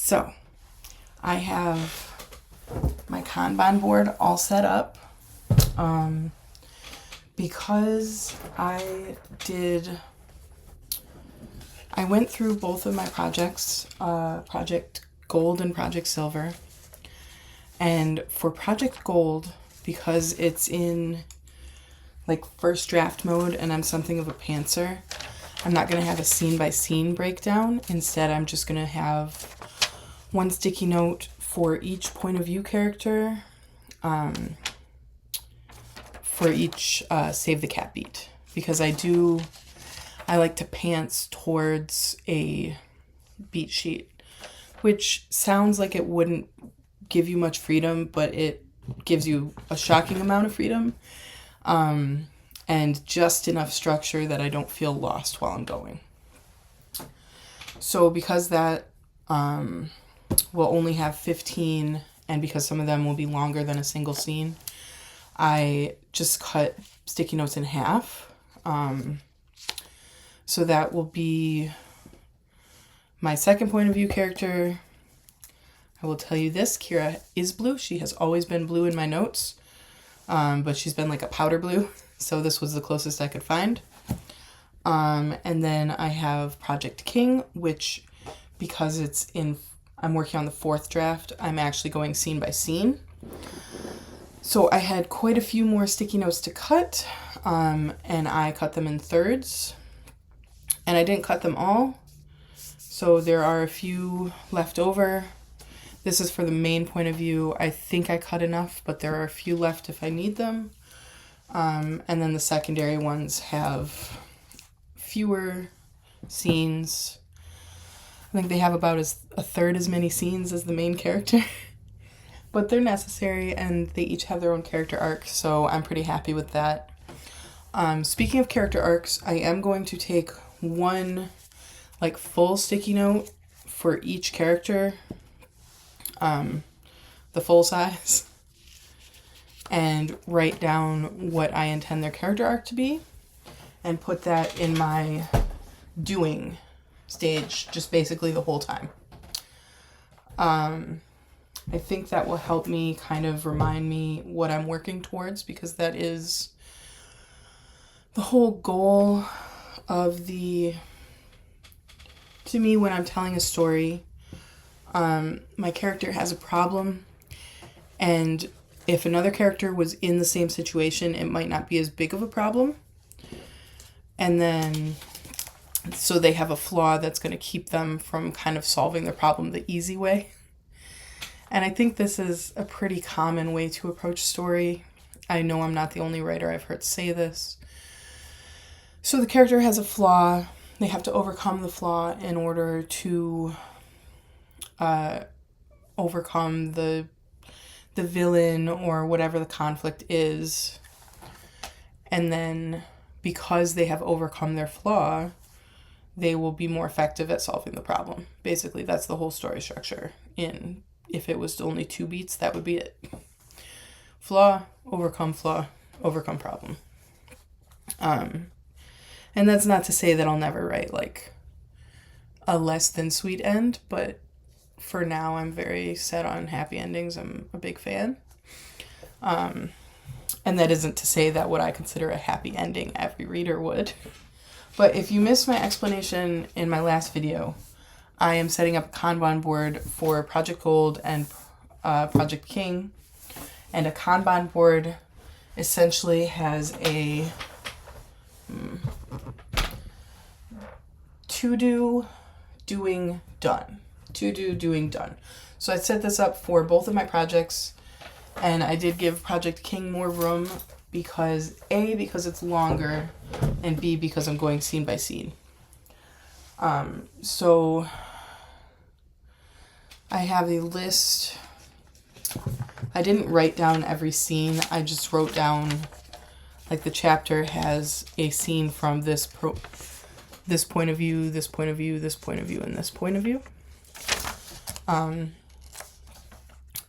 So I have my Kanban board all set up. Because I went through both of my projects, Project Gold and Project Silver. And for Project Gold, because it's in like first draft mode and I'm something of a pantser, I'm not going to have a scene by scene breakdown. Instead, I'm just going to have one sticky note for each point of view character, for each Save the Cat beat, because I like to pants towards a beat sheet, which sounds like it wouldn't give you much freedom, but it gives you a shocking amount of freedom, and just enough structure that I don't feel lost while I'm going. So because that will only have 15, and because some of them will be longer than a single scene, I just cut sticky notes in half. So that will be my second point of view character. I will tell you this, Kira is blue. She has always been blue in my notes, but she's been like a powder blue. So this was the closest I could find. And then I have Project King, which, because I'm working on the fourth draft, I'm actually going scene by scene. So I had quite a few more sticky notes to cut, and I cut them in thirds. And I didn't cut them all, so there are a few left over. This is for the main point of view. I think I cut enough, but there are a few left if I need them. And then the secondary ones have fewer scenes. I think they have about a third as many scenes as the main character. But they're necessary, and they each have their own character arc, so I'm pretty happy with that. Speaking of character arcs, I am going to take one like full sticky note for each character, the full size, and write down what I intend their character arc to be, and put that in my doing stage just basically the whole time. I think that will help me kind of remind me what I'm working towards, because that is the whole goal of to me, when I'm telling a story, my character has a problem, and if another character was in the same situation, it might not be as big of a problem. And then, so they have a flaw that's going to keep them from kind of solving their problem the easy way. And I think this is a pretty common way to approach story. I know I'm not the only writer I've heard say this. So the character has a flaw. They have to overcome the flaw in order to overcome the villain or whatever the conflict is. And then because they have overcome their flaw, they will be more effective at solving the problem. Basically, that's the whole story structure. If it was only 2 beats, that would be it. Flaw, overcome problem. And that's not to say that I'll never write like a less than sweet end, but for now I'm very set on happy endings. I'm a big fan. And that isn't to say that what I consider a happy ending every reader would. But if you missed my explanation in my last video, I am setting up a Kanban board for Project Gold and Project King. And a Kanban board essentially has a to-do, doing, done. To-do, doing, done. So I set this up for both of my projects, and I did give Project King more room because A, because it's longer, and B, because I'm going scene by scene. So I have a list. I didn't write down every scene. I just wrote down, like, the chapter has a scene from this point of view, this point of view, this point of view, and this point of view.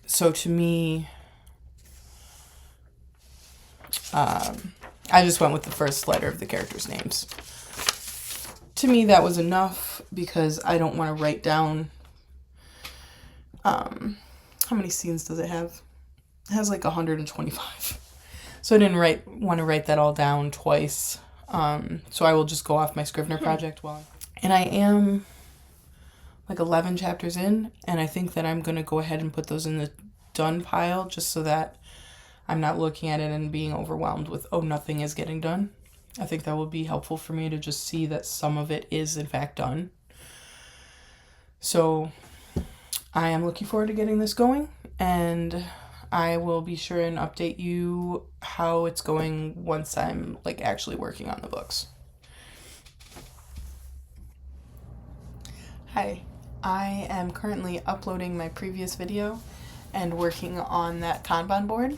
So to me, I just went with the first letter of the characters' names. To me, that was enough because I don't want to write down How many scenes does it have? It has like 125. So I didn't want to write that all down twice. So I will just go off my Scrivener project and I am like 11 chapters in, and I think that I'm going to go ahead and put those in the done pile just so that I'm not looking at it and being overwhelmed with, oh, nothing is getting done. I think that will be helpful for me to just see that some of it is in fact done. So I am looking forward to getting this going, and I will be sure and update you how it's going once I'm like actually working on the books. Hi, I am currently uploading my previous video and working on that Kanban board.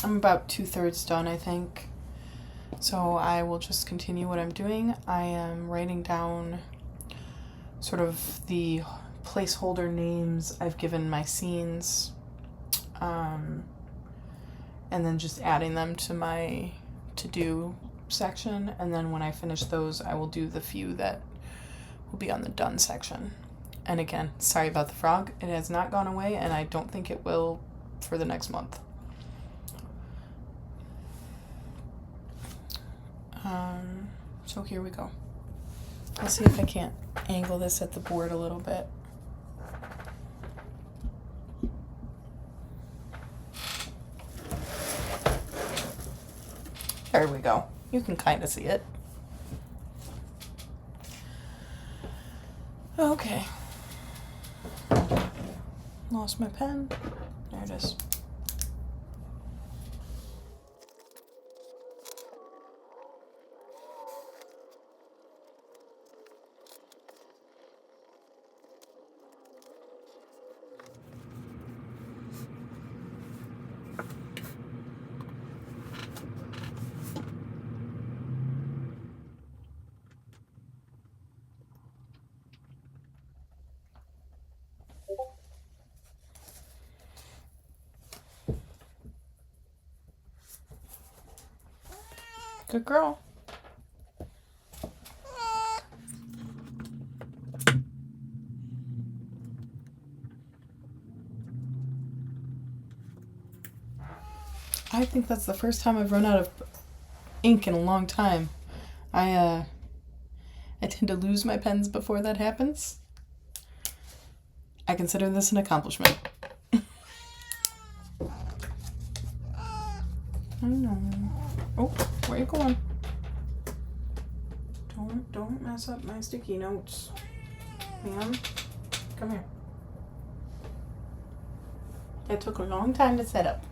I'm about 2/3 done, I think. So I will just continue what I'm doing. I am writing down sort of the placeholder names I've given my scenes, and then just adding them to my to-do section. And then when I finish those, I will do the few that will be on the done section. And again, sorry about the frog. It has not gone away, and I don't think it will for the next month. So here we go. I'll see if I can't angle this at the board a little bit. There we go. You can kind of see it. Okay. Lost my pen. There it is. Good girl. I think that's the first time I've run out of ink in a long time. I tend to lose my pens before that happens. I consider this an accomplishment. I know. Oh, where are you going? Don't mess up my sticky notes. Ma'am, come here. That took a long time to set up.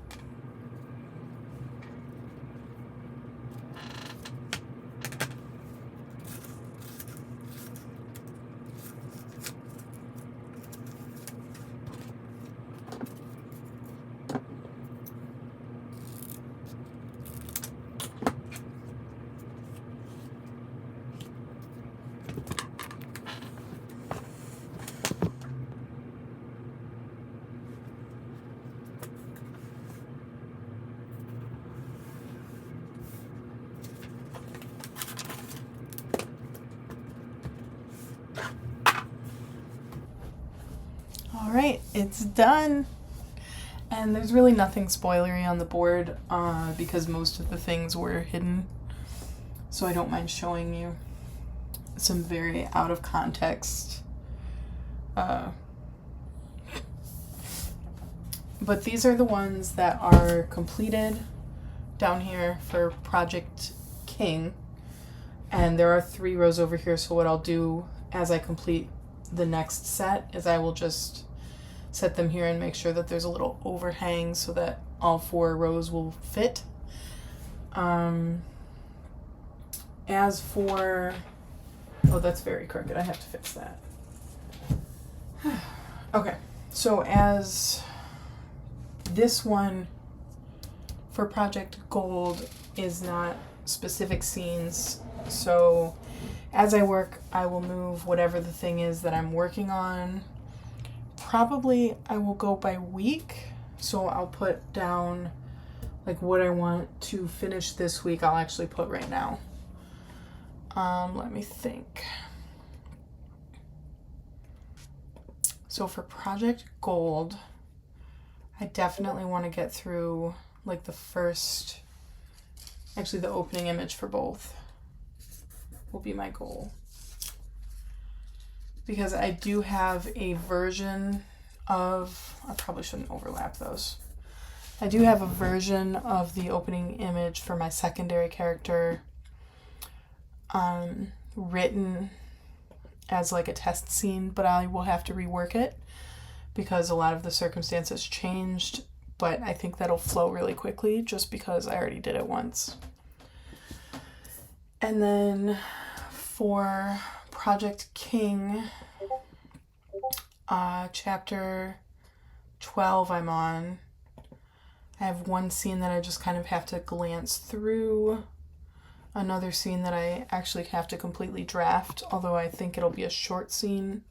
All right, it's done. And there's really nothing spoilery on the board because most of the things were hidden. So I don't mind showing you some very out of context. But these are the ones that are completed down here for Project King. And there are 3 rows over here. So what I'll do as I complete the next set is I will just set them here and make sure that there's a little overhang so that all 4 rows will fit. As for, oh, that's very crooked. I have to fix that. Okay, so as this one for Project Gold is not specific scenes, so as I work, I will move whatever the thing is that I'm working on. Probably I will go by week, so I'll put down like what I want to finish this week. I'll actually put right now. Let me think. So for Project Gold, I definitely want to get through like the opening image for both will be my goal. Because I do have a version of, I probably shouldn't overlap those. I do have a version of the opening image for my secondary character written as like a test scene, but I will have to rework it because a lot of the circumstances changed, but I think that'll flow really quickly just because I already did it once. And then for Project King, chapter 12 I'm on. I have one scene that I just kind of have to glance through, another scene that I actually have to completely draft, although I think it'll be a short scene,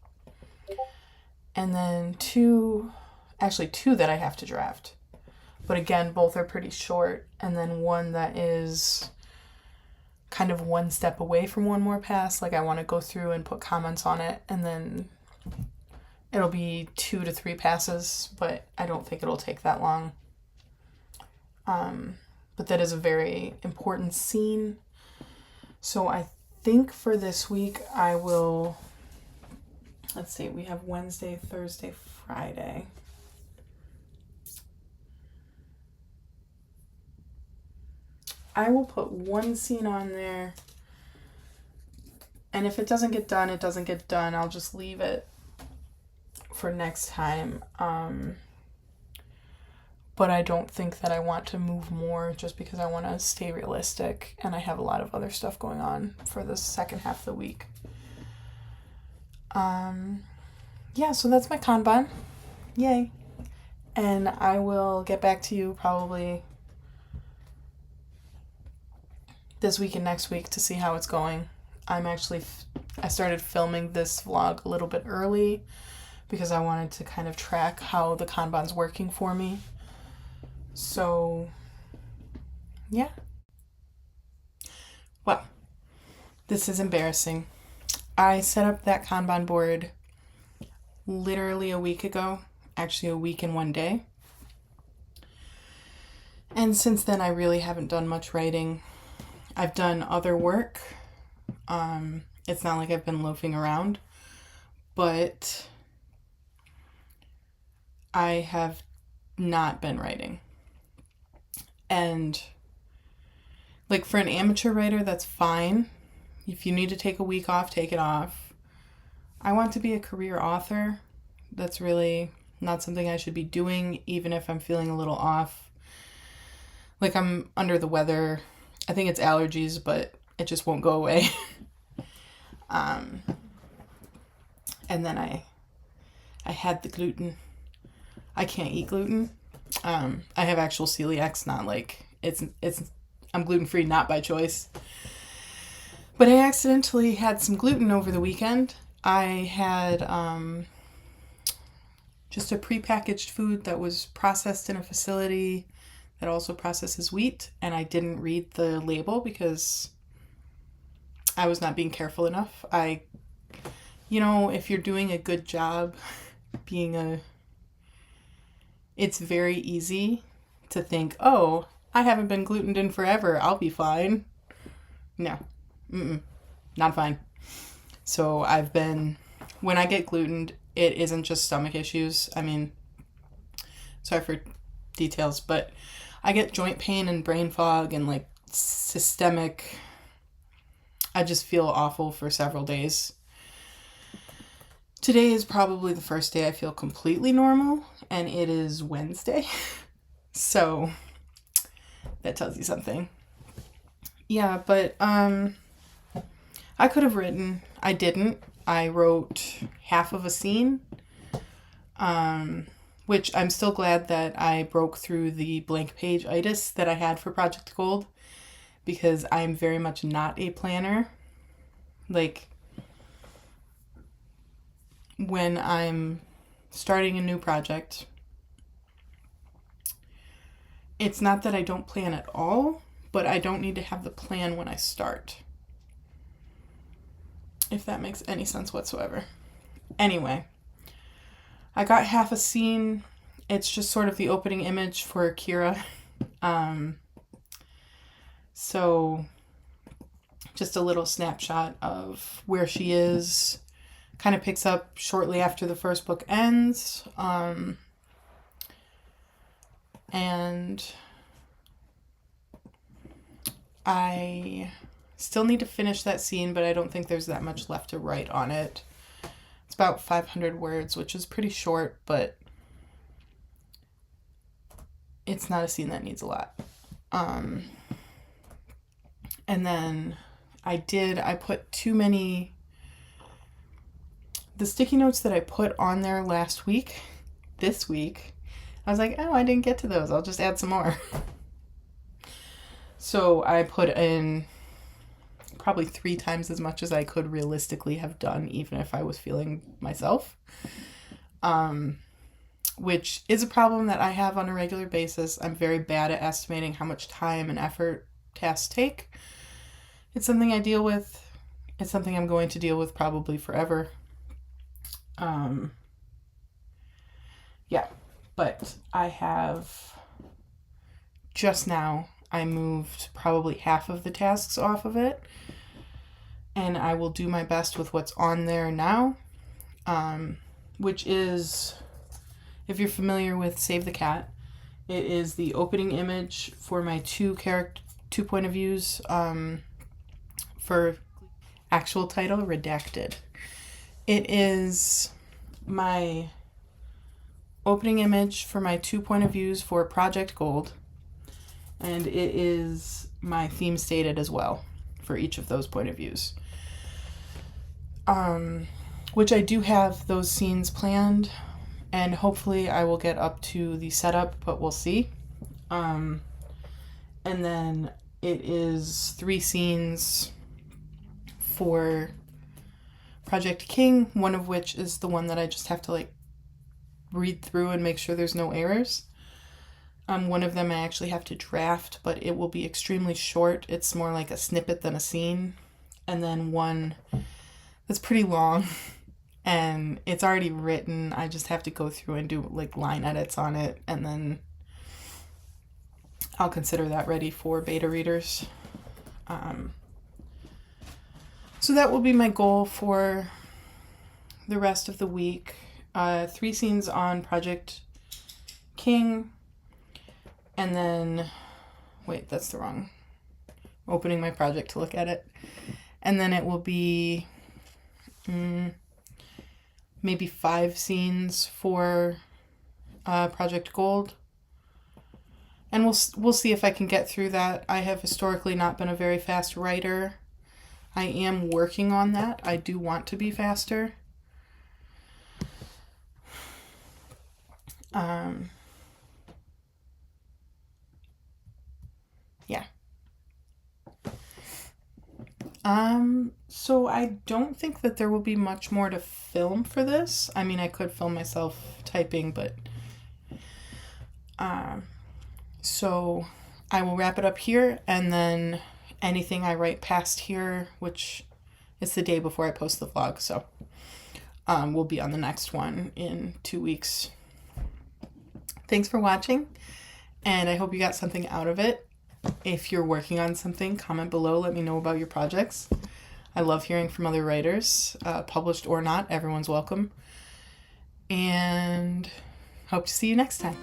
and then two that I have to draft. But again, both are pretty short, and then one that is kind of one step away from one more pass. Like I want to go through and put comments on it, and then it'll be 2 to 3 passes, but I don't think it'll take that long. But that is a very important scene. So I think for this week I will, let's see, we have Wednesday, Thursday, Friday. I will put one scene on there, and if it doesn't get done, it doesn't get done. I'll just leave it for next time. But I don't think that I want to move more just because I want to stay realistic, and I have a lot of other stuff going on for the second half of the week. Yeah, so that's my Kanban. Yay. And I will get back to you probably this week and next week to see how it's going. I started filming this vlog a little bit early because I wanted to kind of track how the Kanban's working for me. So, yeah. Well, this is embarrassing. I set up that Kanban board literally a week ago, actually a week and 1 day. And since then, I really haven't done much writing. I've done other work. It's not like I've been loafing around, but I have not been writing. And like for an amateur writer, that's fine. If you need to take a week off, take it off. I want to be a career author. That's really not something I should be doing, even if I'm feeling a little off. Like I'm under the weather. I think it's allergies, but it just won't go away. And then I had the gluten. I can't eat gluten. I have actual celiacs, not like I'm gluten-free, not by choice. But I accidentally had some gluten over the weekend. I had just a prepackaged food that was processed in a facility that also processes wheat, and I didn't read the label because I was not being careful enough. If you're doing a good job it's very easy to think, oh, I haven't been glutened in forever, I'll be fine. No, not fine. So when I get glutened, it isn't just stomach issues. I mean, sorry for details, but I get joint pain and brain fog and like systemic, I just feel awful for several days. Today is probably the first day I feel completely normal, and it is Wednesday. So that tells you something. Yeah, but I could have written. I didn't. I wrote half of a scene, which I'm still glad that I broke through the blank page itis that I had for Project Gold, because I'm very much not a planner. Like, when I'm starting a new project, it's not that I don't plan at all, but I don't need to have the plan when I start. If that makes any sense whatsoever. Anyway, I got half a scene. It's just sort of the opening image for Kira. So just a little snapshot of where she is. Kind of picks up shortly after the first book ends. And I still need to finish that scene, but I don't think there's that much left to write on it. It's about 500 words, which is pretty short, but it's not a scene that needs a lot. And then I put too many, the sticky notes that I put on there last week, this week, I was like, oh, I didn't get to those. I'll just add some more. So I put in probably 3 times as much as I could realistically have done, even if I was feeling myself. Which is a problem that I have on a regular basis. I'm very bad at estimating how much time and effort tasks take. It's something I deal with. It's something I'm going to deal with probably forever. Yeah, but I have just now, I moved probably half of the tasks off of it, and I will do my best with what's on there now, which is, if you're familiar with Save the Cat, it is the opening image for my 2 point of views, for actual title, Redacted. It is my opening image for my 2 point of views for Project Gold, and it is my theme stated as well for each of those point of views. Which I do have those scenes planned, and hopefully I will get up to the setup, but we'll see. And then it is 3 scenes for Project King, one of which is the one that I just have to read through and make sure there's no errors. One of them I actually have to draft, but it will be extremely short. It's more like a snippet than a scene. And then one that's pretty long and it's already written. I just have to go through and do line edits on it, and then I'll consider that ready for beta readers. So that will be my goal for the rest of the week. 3 scenes on Project King, and then, wait, that's the wrong, opening my project to look at it. And then it will be maybe 5 scenes for Project Gold. And we'll see if I can get through that. I have historically not been a very fast writer. I am working on that. I do want to be faster. Yeah. So I don't think that there will be much more to film for this. I mean, I could film myself typing, but so I will wrap it up here, and then anything I write past here, which is the day before I post the vlog, so will be on the next one in 2 weeks. Thanks for watching, and I hope you got something out of it. If you're working on something, comment below, let me know about your projects. I love hearing from other writers, published or not, everyone's welcome. And hope to see you next time.